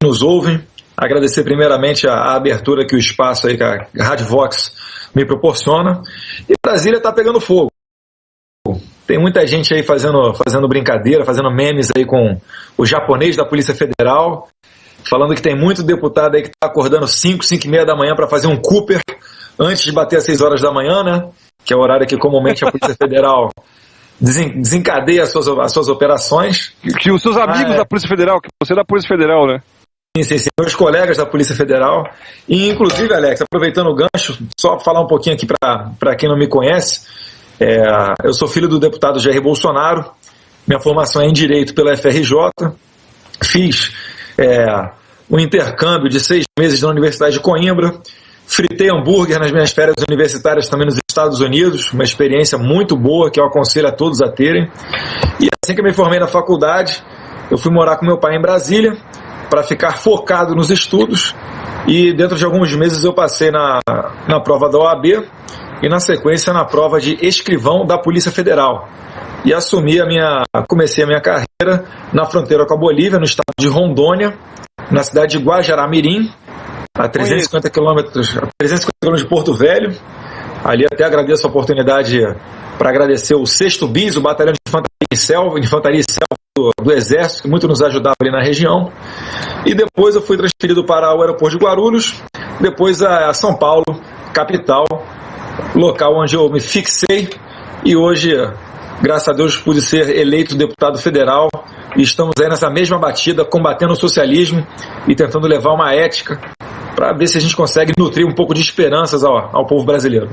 nos ouvem. Agradecer primeiramente a abertura que o espaço aí que a Rádio Vox me proporciona. E Brasília está pegando fogo. Tem muita gente aí fazendo brincadeira, fazendo memes aí com o japonês da Polícia Federal, falando que tem muito deputado aí que está acordando 5 e meia da manhã para fazer um Cooper antes de bater às 6 horas da manhã, né? Que é o horário que comumente a Polícia Federal desencadeia as suas operações. Que os seus amigos da Polícia Federal, que você é da Polícia Federal, né? Sim, meus colegas da Polícia Federal. E, inclusive, Alex, aproveitando o gancho, só falar um pouquinho aqui para quem não me conhece, eu sou filho do deputado Jair Bolsonaro, minha formação é em Direito pela FRJ, fiz um intercâmbio de 6 meses na Universidade de Coimbra, fritei hambúrguer nas minhas férias universitárias também nos Estados Unidos, uma experiência muito boa que eu aconselho a todos a terem. E assim que eu me formei na faculdade, eu fui morar com meu pai em Brasília para ficar focado nos estudos, e dentro de alguns meses eu passei na prova da OAB e na sequência na prova de escrivão da Polícia Federal. E comecei a minha carreira na fronteira com a Bolívia, no estado de Rondônia, na cidade de Guajará-Mirim, a 350 quilômetros de Porto Velho. Ali até agradeço a oportunidade para agradecer o 6º BIS, o Batalhão de Infantaria e Selva do Exército, que muito nos ajudava ali na região. E depois eu fui transferido para o aeroporto de Guarulhos, depois a São Paulo, capital, local onde eu me fixei, e hoje, graças a Deus, pude ser eleito deputado federal, e estamos aí nessa mesma batida, combatendo o socialismo e tentando levar uma ética para ver se a gente consegue nutrir um pouco de esperanças ao povo brasileiro.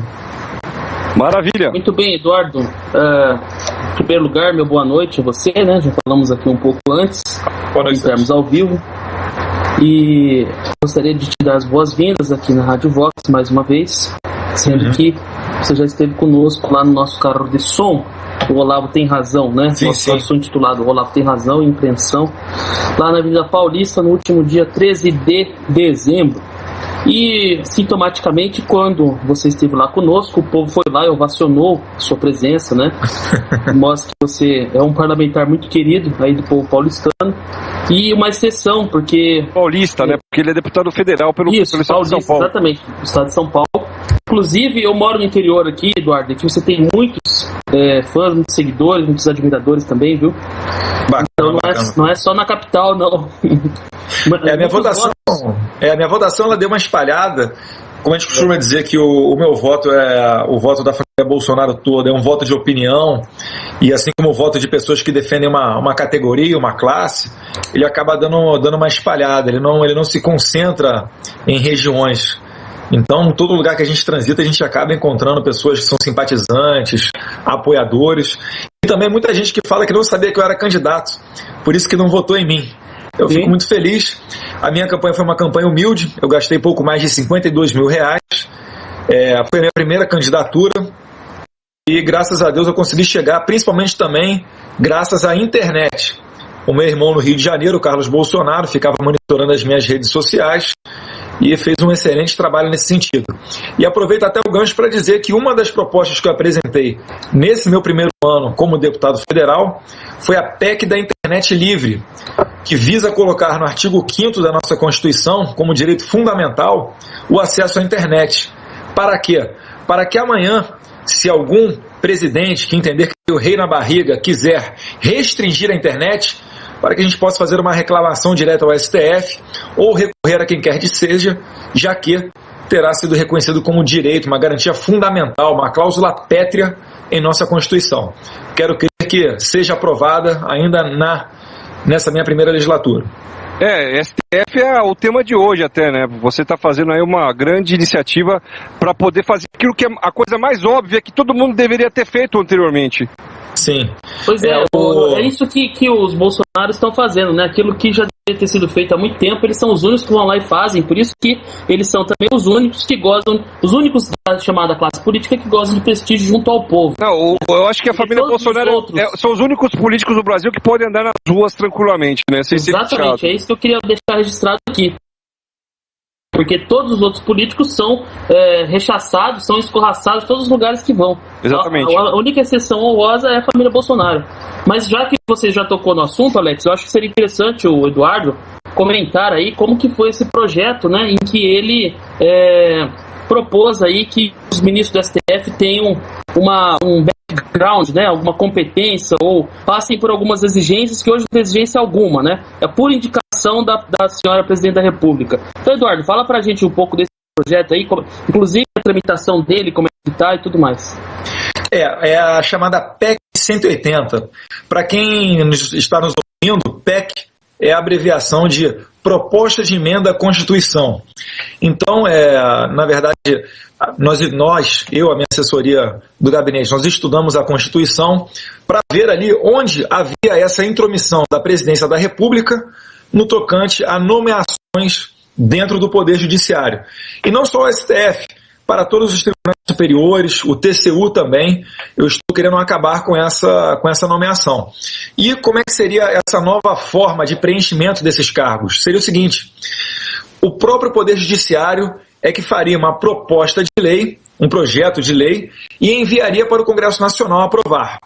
Maravilha! Muito bem, Eduardo. Em primeiro lugar, meu boa noite a você, né? Já falamos aqui um pouco antes, entramos ao vivo. E gostaria de te dar as boas-vindas aqui na Rádio Vox mais uma vez, sendo que você já esteve conosco lá no nosso carro de som, o Olavo Tem Razão, né? Nosso som intitulado O Olavo Tem Razão, Impreensão, lá na Avenida Paulista, no último dia 13 de dezembro. E, sintomaticamente, quando você esteve lá conosco, o povo foi lá e ovacionou sua presença, né? Mostra que você é um parlamentar muito querido aí do povo paulistano. E uma exceção, porque... Paulista, né? Porque ele é deputado federal pelo estado de São Paulo. Exatamente, do estado de São Paulo. Inclusive, eu moro no interior aqui, Eduardo, aqui você tem muitos fãs, muitos seguidores, muitos admiradores também, viu? Bacana, então não é só na capital, não. A minha votação ela deu uma espalhada. Como a gente costuma dizer que o meu voto o voto da família Bolsonaro toda, é um voto de opinião, e assim como o voto de pessoas que defendem uma categoria, uma classe, ele acaba dando uma espalhada, ele não se concentra em regiões. Então, em todo lugar que a gente transita, a gente acaba encontrando pessoas que são simpatizantes, apoiadores, e também muita gente que fala que não sabia que eu era candidato, por isso que não votou em mim. Eu fico muito feliz. A minha campanha foi uma campanha humilde, eu gastei pouco mais de R$52 mil. Foi a minha primeira candidatura, e graças a Deus eu consegui chegar, principalmente também graças à internet. O meu irmão no Rio de Janeiro, o Carlos Bolsonaro, ficava monitorando as minhas redes sociais e fez um excelente trabalho nesse sentido. E aproveito até o gancho para dizer que uma das propostas que eu apresentei nesse meu primeiro ano como deputado federal foi a PEC da internet livre, que visa colocar no artigo 5º da nossa Constituição como direito fundamental o acesso à internet. Para quê? Para que amanhã, se algum presidente que entender que tem o rei na barriga quiser restringir a internet, para que a gente possa fazer uma reclamação direta ao STF ou recorrer a quem quer que seja, já que terá sido reconhecido como direito, uma garantia fundamental, uma cláusula pétrea em nossa Constituição. Quero crer que seja aprovada ainda nessa minha primeira legislatura. STF é o tema de hoje até, né? Você está fazendo aí uma grande iniciativa para poder fazer aquilo que é a coisa mais óbvia que todo mundo deveria ter feito anteriormente. Sim. Pois é isso que os bolsonaros estão fazendo, né? Aquilo que já deveria ter sido feito há muito tempo, eles são os únicos que vão lá e fazem, por isso que eles são também os únicos que gozam, os únicos da chamada classe política que gozam de prestígio junto ao povo. Não, eu acho que a família Bolsonaro são os únicos políticos do Brasil que podem andar nas ruas tranquilamente, né? Exatamente, é isso que eu queria deixar registrado aqui. Porque todos os outros políticos são rechaçados, são escorraçados em todos os lugares que vão. Exatamente. A única exceção honrosa é a família Bolsonaro. Mas já que você já tocou no assunto, Alex, eu acho que seria interessante o Eduardo comentar aí como que foi esse projeto, né, em que ele propôs aí que os ministros do STF tenham um background, né, alguma competência ou passem por algumas exigências que hoje não tem exigência alguma, né? É pura indicação da senhora Presidente da República. Então, Eduardo, fala pra gente um pouco desse projeto aí, inclusive a tramitação dele, como é que tá e tudo mais. É a chamada PEC 180. Para quem está nos ouvindo, PEC é a abreviação de Proposta de Emenda à Constituição. Então, na verdade, eu, a minha assessoria do gabinete, nós estudamos a Constituição para ver ali onde havia essa intromissão da Presidência da República no tocante a nomeações dentro do Poder Judiciário. E não só o STF, para todos os tribunais superiores, o TCU também, eu estou querendo acabar com essa nomeação. E como é que seria essa nova forma de preenchimento desses cargos? Seria o seguinte: o próprio Poder Judiciário é que faria uma proposta de lei, um projeto de lei, e enviaria para o Congresso Nacional aprovar.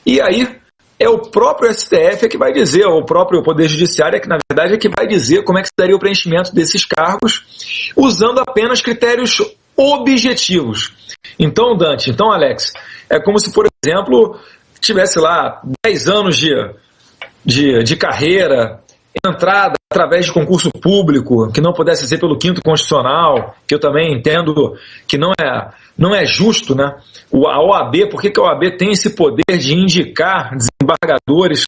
E aí é o próprio STF que vai dizer, ou o próprio Poder Judiciário que, na verdade, é que vai dizer como é que seria o preenchimento desses cargos, usando apenas critérios objetivos. Então, Dante, Alex, é como se, por exemplo, tivesse lá 10 anos de carreira, entrada através de concurso público, que não pudesse ser pelo 5º Constitucional, que eu também entendo que não é justo, né? A OAB, por que a OAB tem esse poder de indicar desembargadores?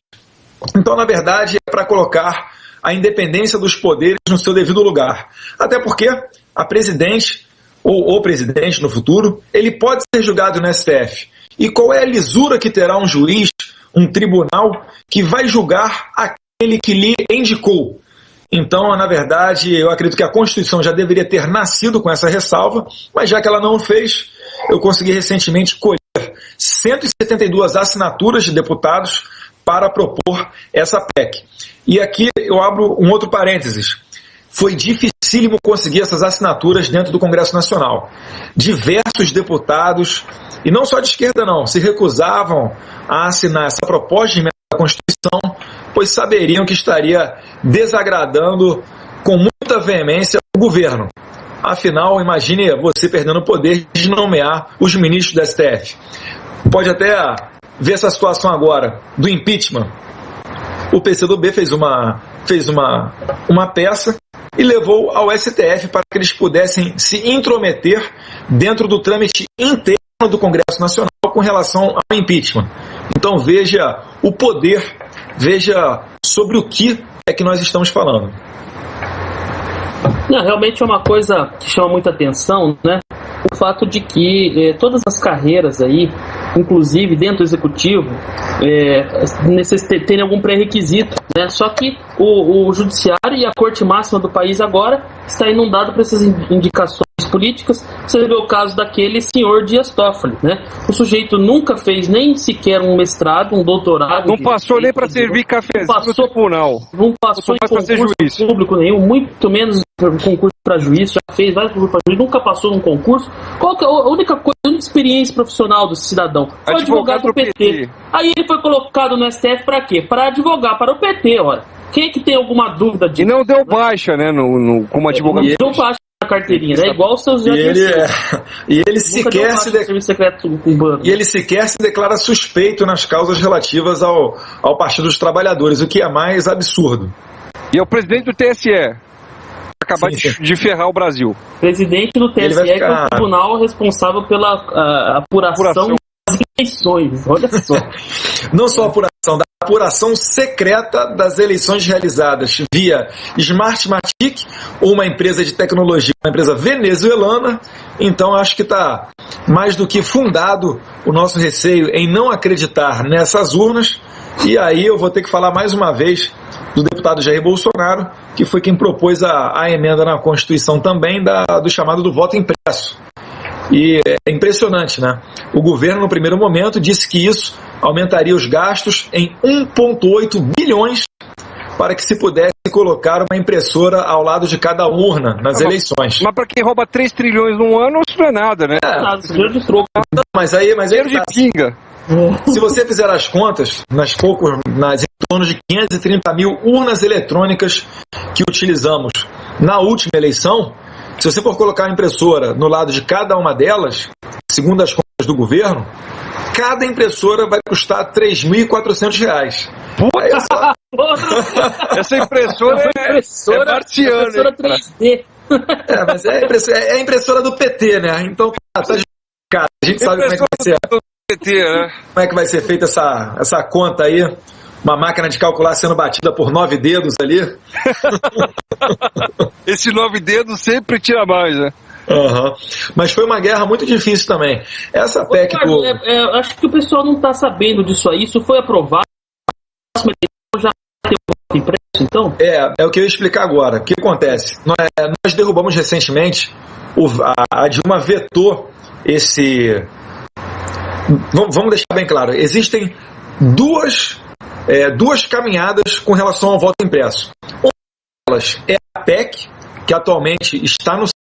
Então, na verdade, é para colocar a independência dos poderes no seu devido lugar. Até porque a presidente, ou o presidente no futuro, ele pode ser julgado no STF. E qual é a lisura que terá um juiz, um tribunal, que vai julgar aquele que lhe indicou? Então, na verdade, eu acredito que a Constituição já deveria ter nascido com essa ressalva, mas já que ela não fez, eu consegui recentemente colher 172 assinaturas de deputados para propor essa PEC. E aqui eu abro um outro parênteses. Foi dificílimo conseguir essas assinaturas dentro do Congresso Nacional. Diversos deputados, e não só de esquerda não, se recusavam a assinar essa proposta de emenda à Constituição, pois saberiam que estaria desagradando com muita veemência o governo. Afinal, imagine você perdendo o poder de nomear os ministros do STF. Pode até ver essa situação agora do impeachment. O PCdoB fez uma peça e levou ao STF para que eles pudessem se intrometer dentro do trâmite interno do Congresso Nacional com relação ao impeachment. Então veja o poder, veja sobre o que é que nós estamos falando. Não, realmente é uma coisa que chama muita atenção, né? O fato de que todas as carreiras aí, inclusive dentro do executivo, tem algum pré-requisito, né? Só que o judiciário e a corte máxima do país agora está inundado por essas indicações políticas. Você vê o caso daquele senhor Dias Toffoli, né? O sujeito nunca fez nem sequer um mestrado, um doutorado. Não passou nem para servir cafezinho no tribunal. Não passou em concurso público nenhum, muito menos concurso para juiz, já fez vários concursos para juiz, nunca passou num concurso. Qual que é a única experiência profissional do cidadão? Foi advogado do PT. Aí ele foi colocado no STF para quê? Para advogar para o PT, olha. Quem é que tem alguma dúvida disso? E não deu baixa, né, como advogado. Não deu baixa na carteirinha, né? Igual os seus E ele sequer se declara suspeito nas causas relativas ao Partido dos Trabalhadores, o que é mais absurdo. E é o presidente do TSE. Acabar de ferrar o Brasil. Presidente do TSE, que é o tribunal responsável pela apuração das eleições. Olha só. Não só a apuração, da apuração secreta das eleições realizadas via Smartmatic, uma empresa de tecnologia, uma empresa venezuelana. Então acho que está mais do que fundado o nosso receio em não acreditar nessas urnas. E aí eu vou ter que falar mais uma vez do deputado Jair Bolsonaro, que foi quem propôs a emenda na Constituição também do chamado do voto impresso. E é impressionante, né? O governo, no primeiro momento, disse que isso aumentaria os gastos em 1,8 bilhões para que se pudesse colocar uma impressora ao lado de cada urna nas eleições. Mas para quem rouba 3 trilhões num ano, isso não é nada, né? Dinheiro de troco. Mas aí dinheiro de pinga. Se você fizer as contas, em torno de 530 mil urnas eletrônicas que utilizamos na última eleição, se você for colocar a impressora no lado de cada uma delas, segundo as contas do governo, cada impressora vai custar R$ 3.400. Essa impressora é marciana. Impressora 3D. Mas é a impressora do PT, né? Então tá justificado. A gente sabe como é que vai ser. PT, né? Como é que vai ser feita essa conta aí? Uma máquina de calcular sendo batida por 9 dedos ali. Esse 9 dedos sempre tira mais, né? Uhum. Mas foi uma guerra muito difícil também. Essa PEC acho que o pessoal não está sabendo disso aí. Isso foi aprovado. Já tem voto impresso, então? É o que eu ia explicar agora. O que acontece? Nós derrubamos recentemente, a Dilma vetou esse... Vamos deixar bem claro. Existem duas caminhadas com relação ao voto impresso. Uma delas é a PEC, que atualmente está no